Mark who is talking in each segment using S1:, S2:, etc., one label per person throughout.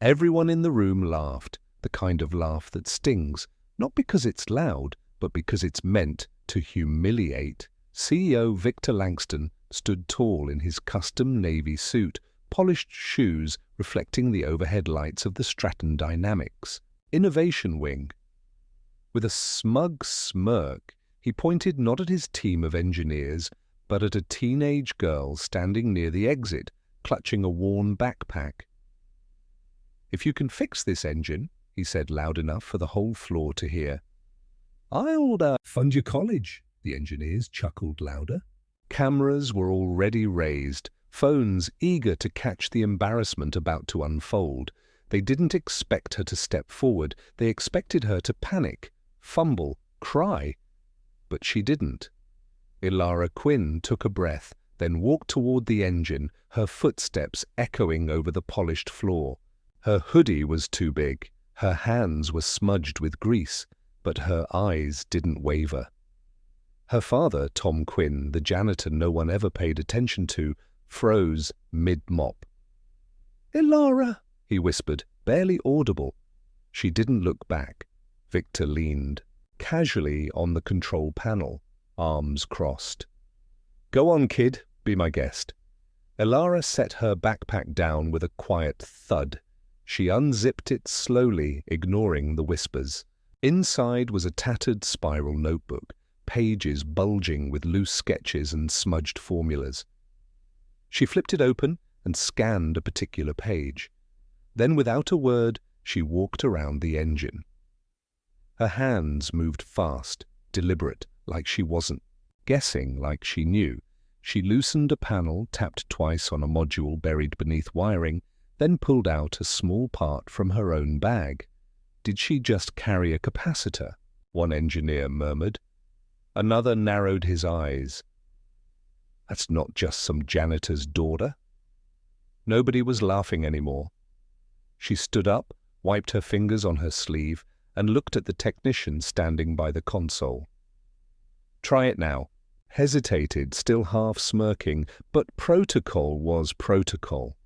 S1: Everyone in the room laughed, the kind of laugh that stings, not because it's loud, but because it's meant to humiliate. CEO Victor Langston stood tall in his custom navy suit, polished shoes reflecting the overhead lights of the Stratton Dynamics Innovation Wing. With a smug smirk, he pointed not at his team of engineers, but at a teenage girl standing near the exit, clutching a worn backpack. "If you can fix this engine," he said loud enough for the whole floor to hear, "I'll fund your college." The engineers chuckled louder. Cameras were already raised, phones eager to catch the embarrassment about to unfold. They didn't expect her to step forward. They expected her to panic, fumble, cry. But she didn't. Elara Quinn took a breath, then walked toward the engine, her footsteps echoing over the polished floor. Her hoodie was too big, her hands were smudged with grease, but her eyes didn't waver. Her father, Tom Quinn, the janitor no one ever paid attention to, froze mid-mop. "Elara," he whispered, barely audible. She didn't look back. Victor leaned casually on the control panel, arms crossed. "Go on, kid, be my guest." Elara set her backpack down with a quiet thud. She unzipped it slowly, ignoring the whispers. Inside was a tattered spiral notebook, pages bulging with loose sketches and smudged formulas. She flipped it open and scanned a particular page. Then, without a word, she walked around the engine. Her hands moved fast, deliberate, like she wasn't guessing, like she knew. She loosened a panel, tapped twice on a module buried beneath wiring, then pulled out a small part from her own bag. "Did she just carry a capacitor?" one engineer murmured. Another narrowed his eyes. "That's not just some janitor's daughter." Nobody was laughing anymore. She stood up, wiped her fingers on her sleeve, and looked at the technician standing by the console. "Try it now." Hesitated, still half smirking, but protocol was protocol.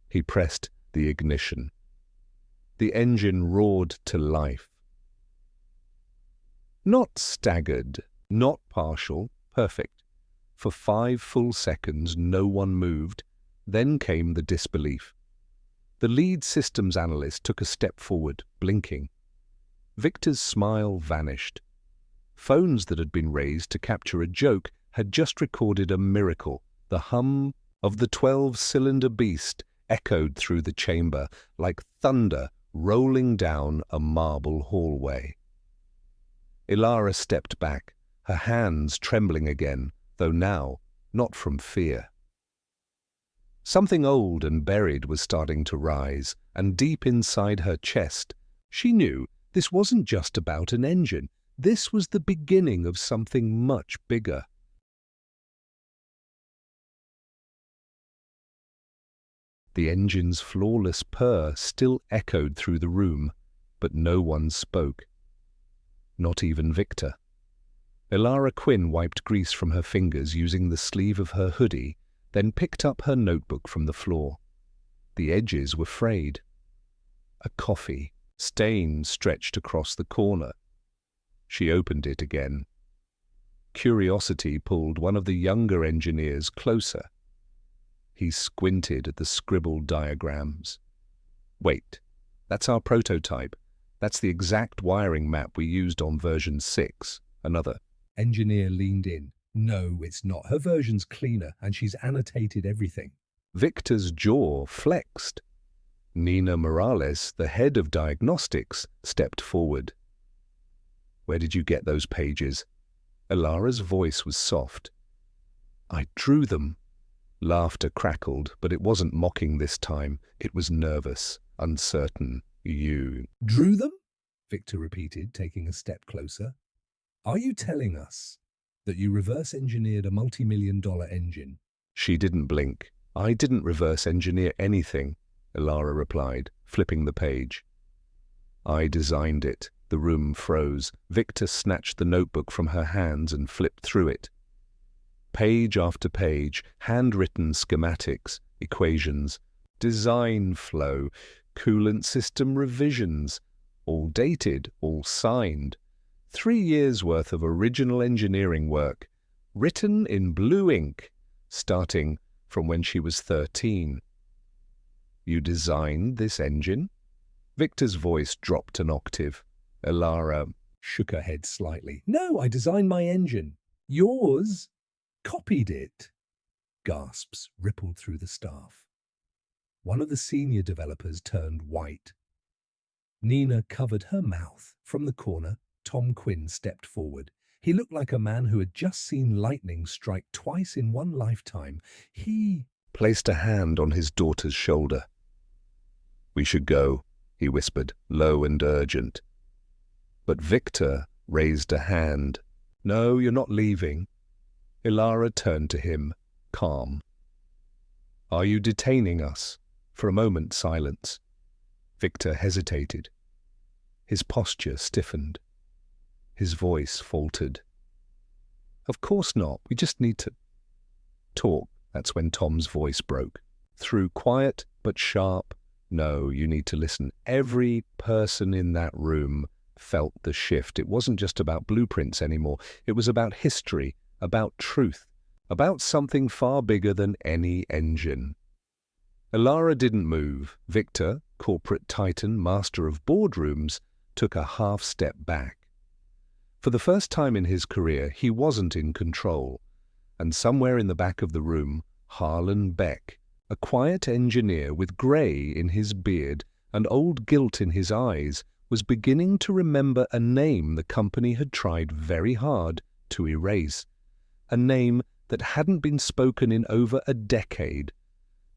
S1: He pressed the ignition. The engine roared to life. Not staggered, not partial, perfect. For 5 full seconds no one moved. Then came the disbelief. The lead systems analyst took a step forward, blinking. Victor's smile vanished. Phones that had been raised to capture a joke had just recorded a miracle. The hum of the 12-cylinder beast echoed through the chamber like thunder rolling down a marble hallway. Elara stepped back, her hands trembling again, though now not from fear. Something old and buried was starting to rise, and deep inside her chest, she knew this wasn't just about an engine. This was the beginning of something much bigger. The engine's flawless purr still echoed through the room, but no one spoke. Not even Victor. Elara Quinn wiped grease from her fingers using the sleeve of her hoodie, then picked up her notebook from the floor. The edges were frayed. A coffee stain stretched across the corner. She opened it again. Curiosity pulled one of the younger engineers closer. He squinted at the scribbled diagrams. "Wait, that's our prototype. That's the exact wiring map we used on version 6. Another engineer leaned in. "No, it's not. Her version's cleaner, and she's annotated everything." Victor's jaw flexed. Nina Morales, the head of diagnostics, stepped forward. "Where did you get those pages?" Elara's voice was soft. "I drew them." Laughter crackled, but it wasn't mocking this time. It was nervous, uncertain. "You drew them?" Victor repeated, taking a step closer. "Are you telling us that you reverse-engineered a multi-million-dollar engine?" She didn't blink. "I didn't reverse-engineer anything," Elara replied, flipping the page. "I designed it." The room froze. Victor snatched the notebook from her hands and flipped through it. Page after page, handwritten schematics, equations, design flow. coolant system revisions, all dated, all signed. 3 years' worth of original engineering work, written in blue ink, starting from when she was 13. You designed this engine? Victor's voice dropped an octave. Elara shook her head slightly. No, I designed my engine. Yours copied it. Gasps rippled through the staff. One of the senior developers turned white. Nina covered her mouth. From the corner, Tom Quinn stepped forward. He looked like a man who had just seen lightning strike twice in one lifetime. He placed a hand on his daughter's shoulder. We should go, he whispered, low and urgent. But Victor raised a hand. No, you're not leaving. Elara turned to him, calm. Are you detaining us? For a moment, silence. Victor hesitated. His posture stiffened. His voice faltered. Of course not. We just need to talk. That's when Tom's voice broke. Through quiet but sharp. No, you need to listen. Every person in that room felt the shift. It wasn't just about blueprints anymore. It was about history, about truth, about something far bigger than any engine. Elara didn't move. Victor, corporate titan, master of boardrooms, took a half step back. For the first time in his career, he wasn't in control. And somewhere in the back of the room, Harlan Beck, a quiet engineer with grey in his beard and old guilt in his eyes, was beginning to remember a name the company had tried very hard to erase. A name that hadn't been spoken in over a decade.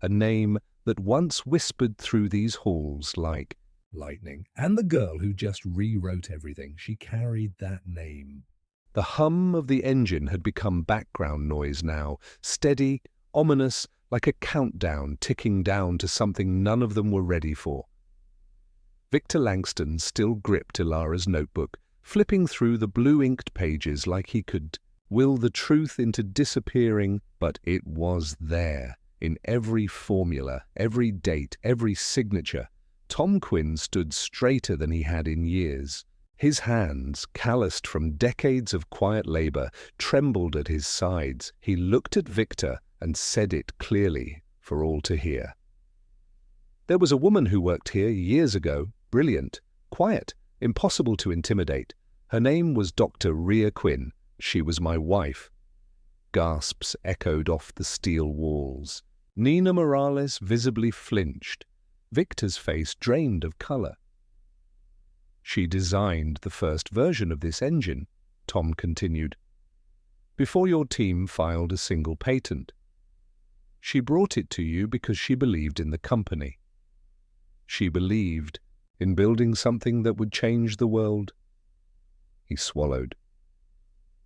S1: A name that once whispered through these halls like lightning. And the girl who just rewrote everything, she carried that name. The hum of the engine had become background noise now, steady, ominous, like a countdown ticking down to something none of them were ready for. Victor Langston still gripped Elara's notebook, flipping through the blue-inked pages like he could will the truth into disappearing, but it was there, in every formula, every date, every signature. Tom Quinn stood straighter than he had in years. His hands, calloused from decades of quiet labor, trembled at his sides. He looked at Victor and said it clearly for all to hear. There was a woman who worked here years ago, brilliant, quiet, impossible to intimidate. Her name was Dr. Rhea Quinn. She was my wife. Gasps echoed off the steel walls. Nina Morales visibly flinched. Victor's face drained of color. She designed the first version of this engine, Tom continued, before your team filed a single patent. She brought it to you because she believed in the company. She believed in building something that would change the world. He swallowed.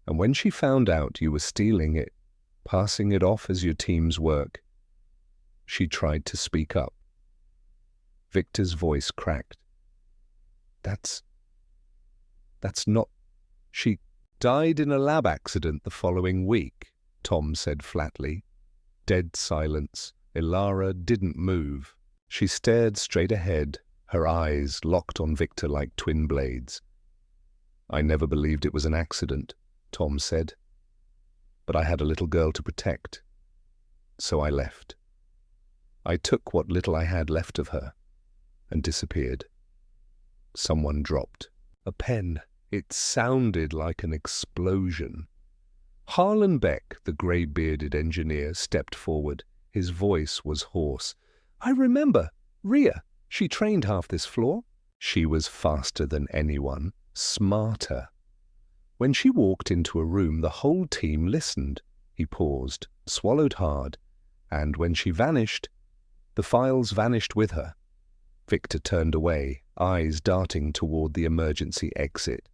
S1: And when she found out you were stealing it, passing it off as your team's work, she tried to speak up. Victor's voice cracked. That's not... She died in a lab accident the following week, Tom said flatly. Dead silence. Elara didn't move. She stared straight ahead, her eyes locked on Victor like twin blades. I never believed it was an accident, Tom said. But I had a little girl to protect. So I left. I took what little I had left of her and disappeared. Someone dropped a pen. It sounded like an explosion. Harlan Beck, the grey-bearded engineer, stepped forward. His voice was hoarse. I remember. Rhea. She trained half this floor. She was faster than anyone, smarter. When she walked into a room, the whole team listened. He paused, swallowed hard, and when she vanished, the files vanished with her. Victor turned away, eyes darting toward the emergency exit.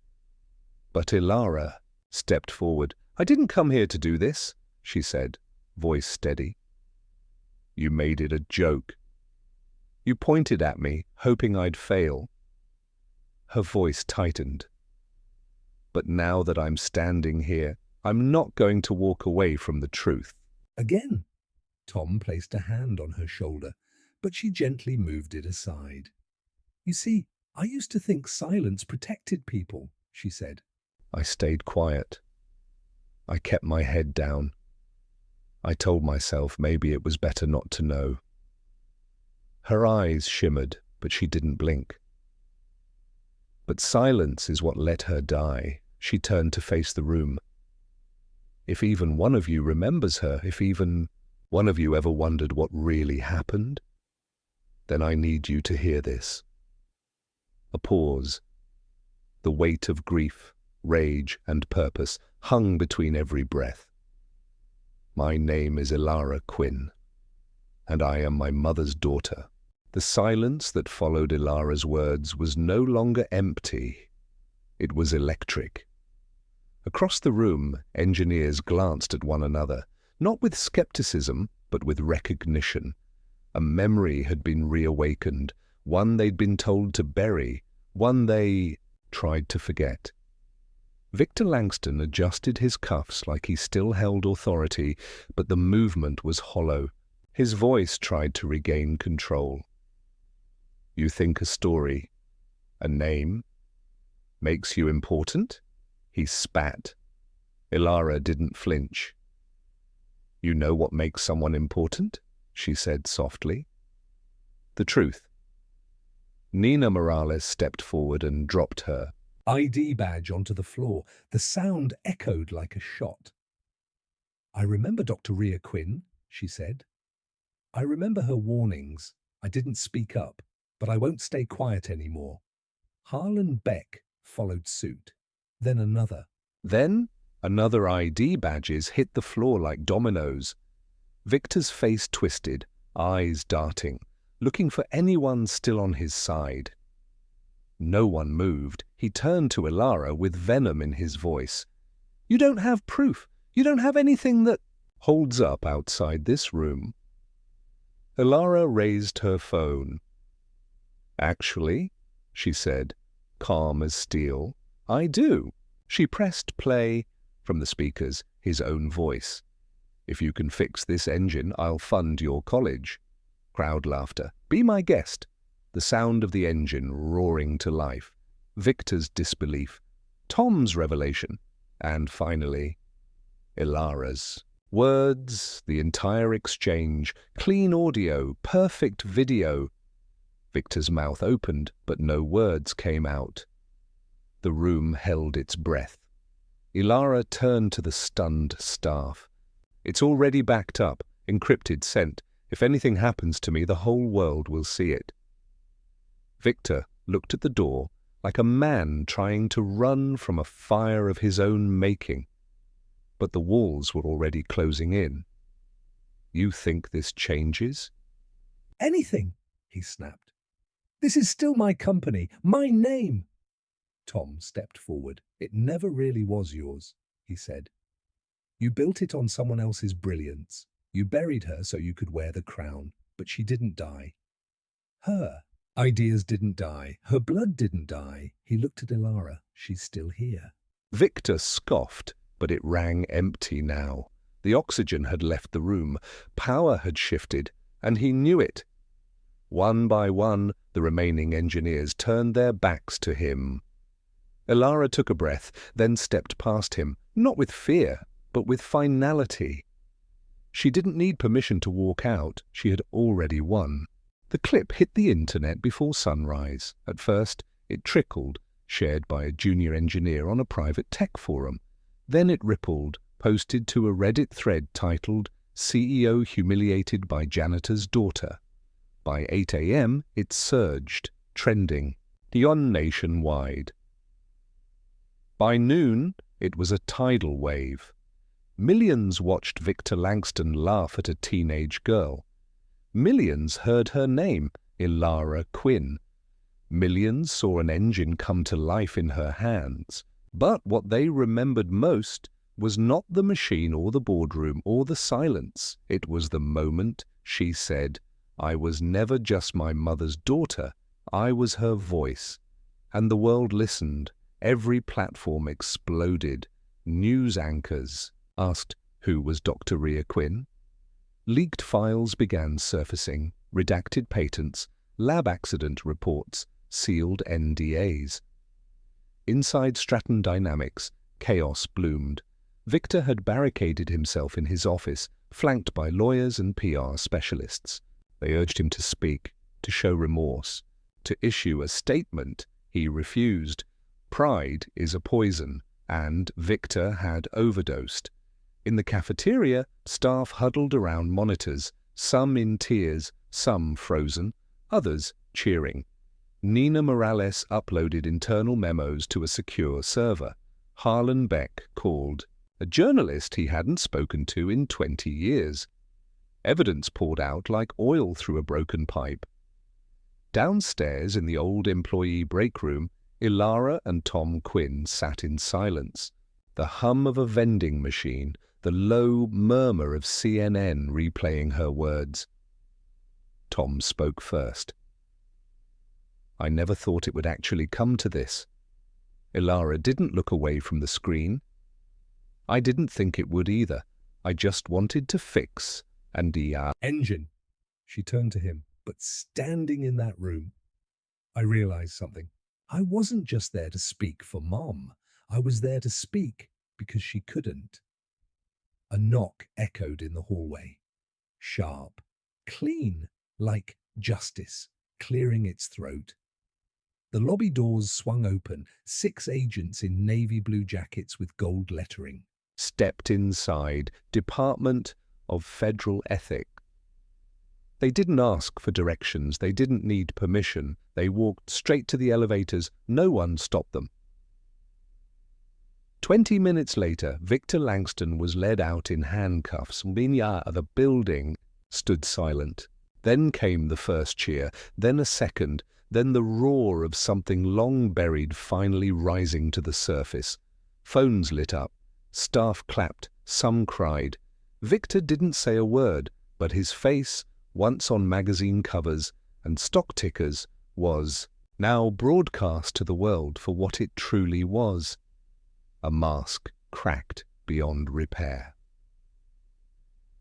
S1: But Elara stepped forward. I didn't come here to do this, she said, voice steady. You made it a joke. You pointed at me, hoping I'd fail. Her voice tightened. But now that I'm standing here, I'm not going to walk away from the truth. Again, Tom placed a hand on her shoulder. but she gently moved it aside. "You see, I used to think silence protected people," she said. I stayed quiet. I kept my head down. I told myself maybe it was better not to know. Her eyes shimmered, but she didn't blink. But silence is what let her die. She turned to face the room. "If even one of you remembers her, if even one of you ever wondered what really happened, then I need you to hear this." A pause. The weight of grief, rage, and purpose hung between every breath. "My name is Elara Quinn, and I am my mother's daughter." The silence that followed Elara's words was no longer empty. It was electric. Across the room, engineers glanced at one another, not with skepticism, but with recognition. A memory had been reawakened, one they'd been told to bury, one they tried to forget. Victor Langston adjusted his cuffs like he still held authority, but the movement was hollow. His voice tried to regain control. "You think a story, a name, makes you important?" He spat. Elara didn't flinch. "You know what makes someone important?" she said softly. "The truth." Nina Morales stepped forward and dropped her ID badge onto the floor. The sound echoed like a shot. "I remember Dr. Rhea Quinn," she said. "I remember her warnings. I didn't speak up, but I won't stay quiet anymore." Harlan Beck followed suit. Then another. Then another ID badges hit the floor like dominoes. Victor's face twisted, eyes darting, looking for anyone still on his side. No one moved. He turned to Elara with venom in his voice. "You don't have proof. You don't have anything that holds up outside this room." Elara raised her phone. "Actually," she said, calm as steel, "I do." She pressed play from the speakers, his own voice. "If you can fix this engine, I'll fund your college." Crowd laughter. "Be my guest." The sound of the engine roaring to life. Victor's disbelief. Tom's revelation. And finally, Elara's. Words, the entire exchange, clean audio, perfect video. Victor's mouth opened, but no words came out. The room held its breath. Elara turned to the stunned staff. "It's already backed up, encrypted, sent. If anything happens to me, the whole world will see it." Victor looked at the door like a man trying to run from a fire of his own making. But the walls were already closing in. "You think this changes?" "Anything," he snapped. "This is still my company, my name." Tom stepped forward. "It never really was yours," he said. "You built it on someone else's brilliance. You buried her so you could wear the crown, but she didn't die. Her ideas didn't die. Her blood didn't die." He looked at Elara. "She's still here." Victor scoffed, but it rang empty now. The oxygen had left the room. Power had shifted, and he knew it. One by one, the remaining engineers turned their backs to him. Elara took a breath, then stepped past him, not with fear, but with finality. She didn't need permission to walk out. She had already won. The clip hit the internet before sunrise. At first, it trickled, shared by a junior engineer on a private tech forum. Then it rippled, posted to a Reddit thread titled "CEO Humiliated by Janitor's Daughter." By 8 a.m., it surged, trending, beyond nationwide. By noon, it was a tidal wave. Millions watched Victor Langston laugh at a teenage girl. Millions heard her name, Elara Quinn. Millions saw an engine come to life in her hands. But what they remembered most was not the machine or the boardroom or the silence. It was the moment she said, "I was never just my mother's daughter. I was her voice." And the world listened. Every platform exploded. News anchors asked, who was Dr. Rhea Quinn? Leaked files began surfacing. redacted patents, lab accident reports, sealed NDAs. Inside Stratton Dynamics, chaos bloomed. Victor had barricaded himself in his office, flanked by lawyers and PR specialists. They urged him to speak, to show remorse, to issue a statement. He refused. Pride is a poison, and Victor had overdosed. In the cafeteria, staff huddled around monitors, some in tears, some frozen, others cheering. Nina Morales uploaded internal memos to a secure server. Harlan Beck called, a journalist he hadn't spoken to in 20 years. Evidence poured out like oil through a broken pipe. Downstairs in the old employee break room, Elara and Tom Quinn sat in silence. The hum of a vending machine, the low murmur of CNN replaying her words. Tom spoke first. I never thought it would actually come to this. Elara didn't look away from the screen. I didn't think it would either. I just wanted to fix and
S2: engine. She turned to him, but standing in that room, I realized something. I wasn't just there to speak for Mom. I was there to speak because she couldn't. A knock echoed in the hallway. Sharp, clean, like justice, clearing its throat. The lobby doors swung open. 6 agents in navy blue jackets with gold lettering
S1: stepped inside. Department of Federal Ethics. They didn't ask for directions. They didn't need permission. They walked straight to the elevators. No one stopped them. 20 minutes later, Victor Langston was led out in handcuffs. The building stood silent. Then came the first cheer, then a second, then the roar of something long buried finally rising to the surface. Phones lit up. Staff clapped. Some cried. Victor didn't say a word, but his face, once on magazine covers and stock tickers, was now broadcast to the world for what it truly was. A mask cracked beyond repair.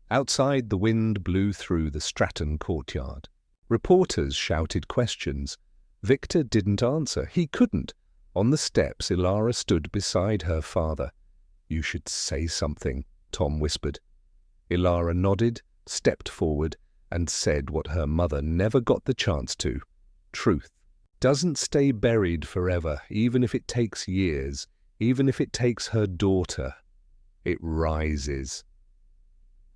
S1: Outside, the wind blew through the Stratton courtyard. Reporters shouted questions. Victor didn't answer. He couldn't. On the steps, Elara stood beside her father. You should say something, Tom whispered. Elara nodded, stepped forward, and said what her mother never got the chance to. Truth doesn't stay buried forever, even if it takes years, even if it takes her daughter. It rises.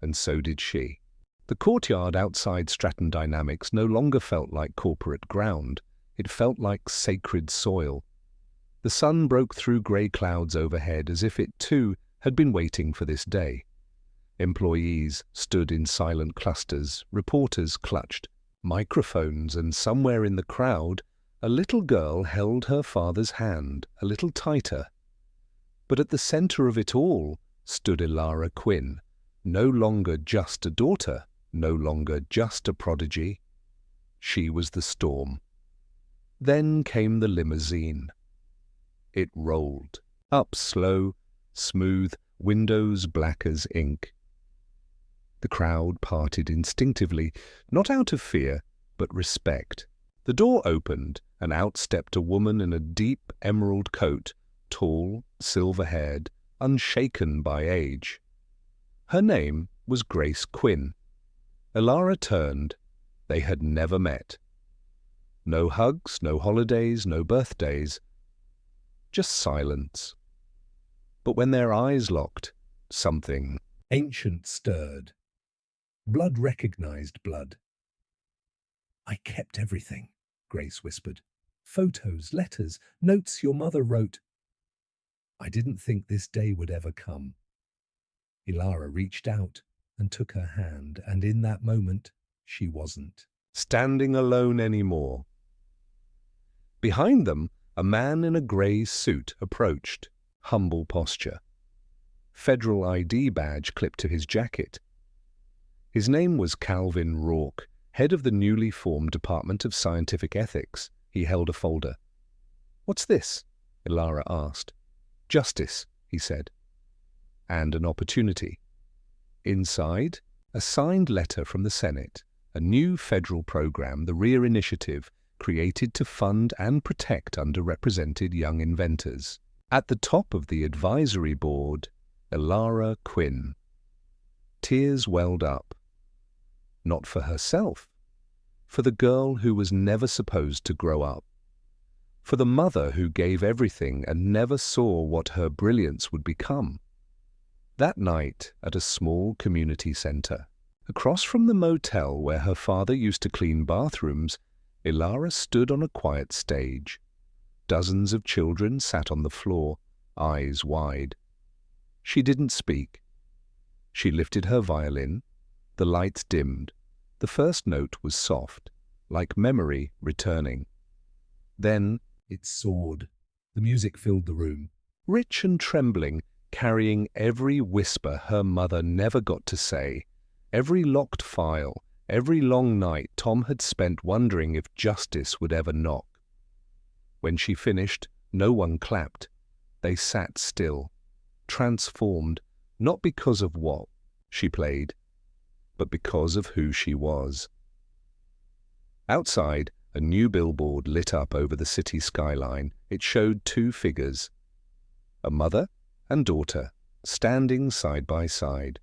S1: And so did she. The courtyard outside Stratton Dynamics no longer felt like corporate ground. It felt like sacred soil. The sun broke through grey clouds overhead as if it, too, had been waiting for this day. Employees stood in silent clusters, reporters clutched microphones, and somewhere in the crowd, a little girl held her father's hand a little tighter. But at the centre of it all stood Elara Quinn, no longer just a daughter, no longer just a prodigy. She was the storm. Then came the limousine. It rolled, up slow, smooth, windows black as ink. The crowd parted instinctively, not out of fear, but respect. The door opened, and out stepped a woman in a deep emerald coat, tall, silver-haired, unshaken by age. Her name was Grace Quinn. Elara turned. They had never met. No hugs, no holidays, no birthdays. Just silence. But when their eyes locked, something
S2: ancient stirred. Blood recognized blood. I kept everything, Grace whispered. Photos, letters, notes your mother wrote. I didn't think this day would ever come. Elara reached out and took her hand, and in that moment, she wasn't
S1: standing alone anymore. Behind them, a man in a grey suit approached, humble posture. Federal ID badge clipped to his jacket. His name was Calvin Rourke, head of the newly formed Department of Scientific Ethics. He held a folder. "What's this?" Elara asked. "Justice," he said. "And an opportunity." Inside, a signed letter from the Senate, a new federal program, the Rhea Initiative, created to fund and protect underrepresented young inventors. At the top of the advisory board, Elara Quinn. Tears welled up. Not for herself, for the girl who was never supposed to grow up, for the mother who gave everything and never saw what her brilliance would become. That night, at a small community center, across from the motel where her father used to clean bathrooms, Elara stood on a quiet stage. Dozens of children sat on the floor, eyes wide. She didn't speak. She lifted her violin. The lights dimmed. The first note was soft, like memory returning. Then
S2: it soared. The music filled the room.
S1: Rich and trembling, carrying every whisper her mother never got to say, every locked file, every long night Tom had spent wondering if justice would ever knock. When she finished, no one clapped. They sat still, transformed, not because of what she played, but because of who she was. Outside, a new billboard lit up over the city skyline. It showed two figures, a mother and daughter, standing side by side.